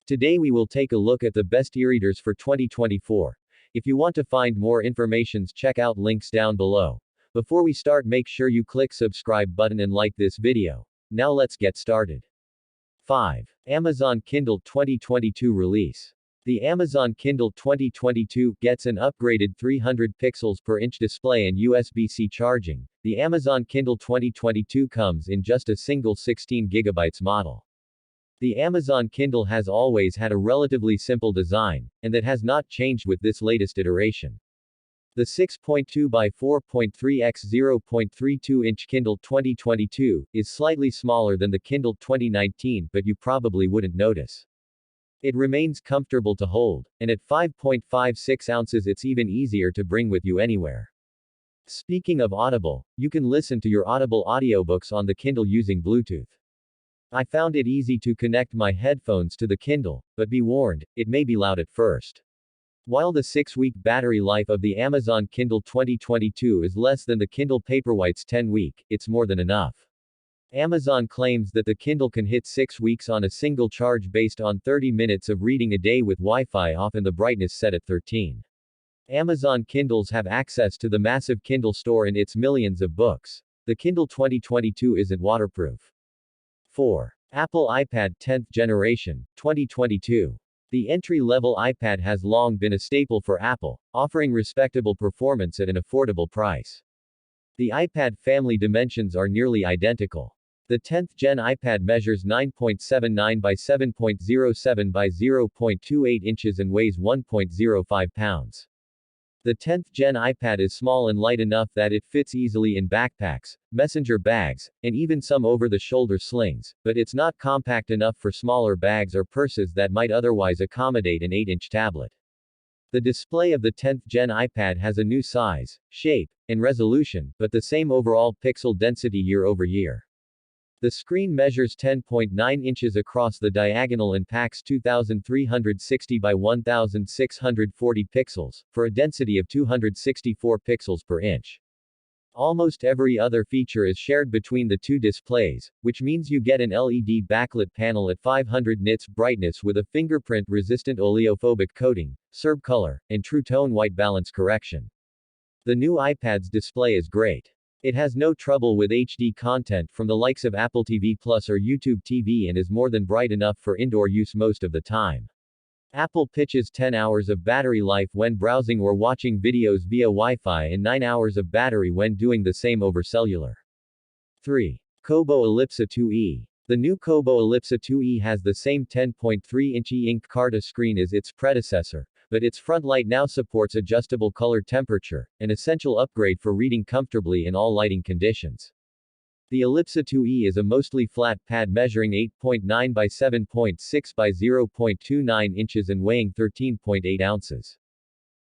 Today we will take a look at the best e-readers for 2024. If you want to find more information, check out links down below. Before we start, make sure you click subscribe button and like this video. Now let's get started. 5. Amazon Kindle 2022 release. The Amazon Kindle 2022 gets an upgraded 300 pixels per inch display and USB-C charging. The Amazon Kindle 2022 comes in just a single 16 GB model. The Amazon Kindle has always had a relatively simple design, and that has not changed with this latest iteration. The 6.2 by 4.3 x 0.32 inch Kindle 2022 is slightly smaller than the Kindle 2019, but you probably wouldn't notice. It remains comfortable to hold, and at 5.56 ounces it's even easier to bring with you anywhere. Speaking of Audible, you can listen to your Audible audiobooks on the Kindle using Bluetooth. I found it easy to connect my headphones to the Kindle, but be warned, it may be loud at first. While the 6-week battery life of the Amazon Kindle 2022 is less than the Kindle Paperwhite's 10-week, it's more than enough. Amazon claims that the Kindle can hit 6 weeks on a single charge based on 30 minutes of reading a day with Wi-Fi off and the brightness set at 13. Amazon Kindles have access to the massive Kindle store and its millions of books. The Kindle 2022 isn't waterproof. 4. Apple iPad 10th generation, 2022. The entry-level iPad has long been a staple for Apple, offering respectable performance at an affordable price. The iPad family dimensions are nearly identical. The 10th gen iPad measures 9.79 by 7.07 by 0.28 inches and weighs 1.05 pounds. The 10th gen iPad is small and light enough that it fits easily in backpacks, messenger bags, and even some over-the-shoulder slings, but it's not compact enough for smaller bags or purses that might otherwise accommodate an 8-inch tablet. The display of the 10th gen iPad has a new size, shape, and resolution, but the same overall pixel density year over year. The screen measures 10.9 inches across the diagonal and packs 2360 by 1640 pixels, for a density of 264 pixels per inch. Almost every other feature is shared between the two displays, which means you get an LED backlit panel at 500 nits brightness with a fingerprint-resistant oleophobic coating, CERB color, and True Tone white balance correction. The new iPad's display is great. It has no trouble with HD content from the likes of Apple TV Plus or YouTube TV and is more than bright enough for indoor use most of the time. Apple pitches 10 hours of battery life when browsing or watching videos via Wi-Fi and 9 hours of battery when doing the same over cellular. 3. Kobo Elipsa 2e. The new Kobo Elipsa 2e has the same 10.3-inch e-ink Carta screen as its predecessor, but its front light now supports adjustable color temperature, an essential upgrade for reading comfortably in all lighting conditions. The Elipsa 2e is a mostly flat pad measuring 8.9 by 7.6 by 0.29 inches and weighing 13.8 ounces.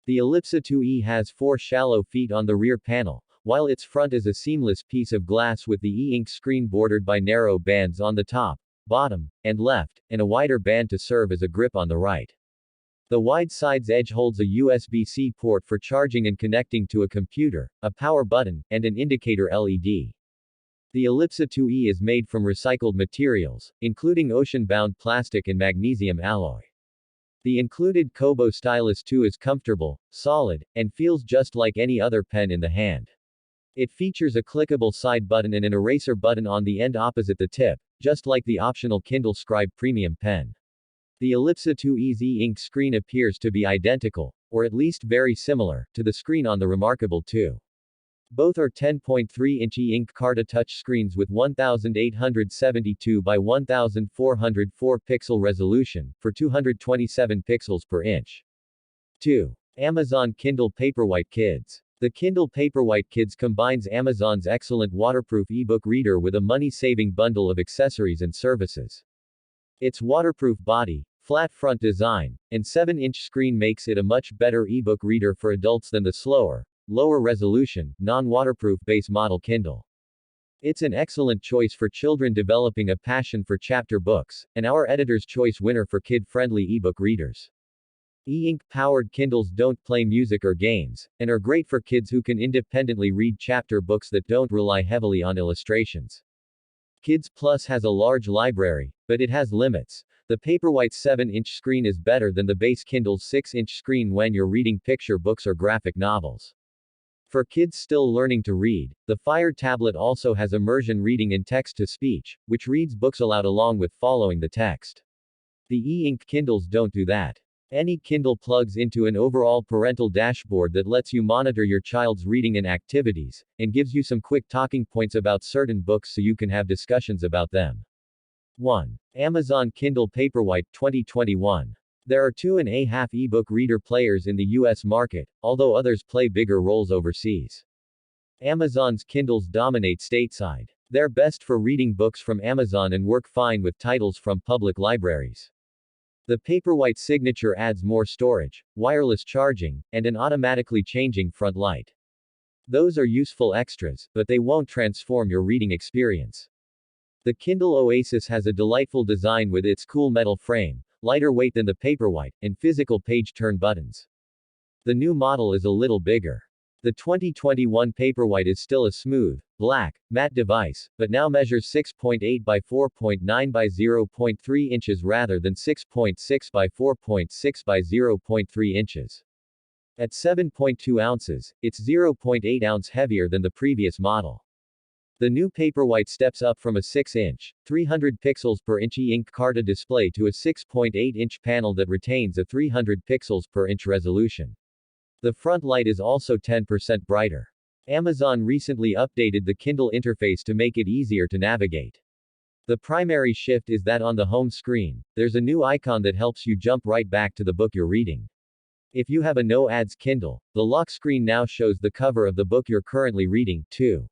The Elipsa 2e has 4 shallow feet on the rear panel, while its front is a seamless piece of glass with the e-ink screen bordered by narrow bands on the top, bottom, and left, and a wider band to serve as a grip on the right. The wide side's edge holds a USB-C port for charging and connecting to a computer, a power button, and an indicator LED. The Elipsa 2e is made from recycled materials, including ocean-bound plastic and magnesium alloy. The included Kobo Stylus 2 is comfortable, solid, and feels just like any other pen in the hand. It features a clickable side button and an eraser button on the end opposite the tip, just like the optional Kindle Scribe Premium pen. The Elipsa 2e's e-ink screen appears to be identical, or at least very similar, to the screen on the Remarkable 2. Both are 10.3-inch e-ink Carta touchscreens with 1872 by 1404 pixel resolution, for 227 pixels per inch. 2. Amazon Kindle Paperwhite Kids. The Kindle Paperwhite Kids combines Amazon's excellent waterproof ebook reader with a money-saving bundle of accessories and services. Its waterproof body, flat front design, and 7-inch screen makes it a much better ebook reader for adults than the slower, lower resolution, non-waterproof base model Kindle. It's an excellent choice for children developing a passion for chapter books, and our editor's choice winner for kid-friendly ebook readers. E-ink powered Kindles don't play music or games, and are great for kids who can independently read chapter books that don't rely heavily on illustrations. Kids Plus has a large library, but it has limits. The Paperwhite's 7-inch screen is better than the base Kindle's 6-inch screen when you're reading picture books or graphic novels. For kids still learning to read, the Fire tablet also has immersion reading in text-to-speech, which reads books aloud along with following the text. The e-ink Kindles don't do that. Any Kindle plugs into an overall parental dashboard that lets you monitor your child's reading and activities, and gives you some quick talking points about certain books so you can have discussions about them. 1. Amazon Kindle Paperwhite 2021. There are 2.5 ebook reader players in the US market, although others play bigger roles overseas. Amazon's Kindles dominate stateside. They're best for reading books from Amazon and work fine with titles from public libraries. The Paperwhite signature adds more storage, wireless charging, and an automatically changing front light. Those are useful extras, but they won't transform your reading experience. The Kindle Oasis has a delightful design with its cool metal frame, lighter weight than the Paperwhite, and physical page turn buttons. The new model is a little bigger. The 2021 Paperwhite is still a smooth, black, matte device, but now measures 6.8 by 4.9 by 0.3 inches rather than 6.6 by 4.6 by 0.3 inches. At 7.2 ounces, it's 0.8 ounce heavier than the previous model. The new Paperwhite steps up from a 6-inch, 300 pixels per inch e-ink Carta display to a 6.8-inch panel that retains a 300 pixels per inch resolution. The front light is also 10% brighter. Amazon recently updated the Kindle interface to make it easier to navigate. The primary shift is that on the home screen, there's a new icon that helps you jump right back to the book you're reading. If you have a no-ads Kindle, the lock screen now shows the cover of the book you're currently reading, too.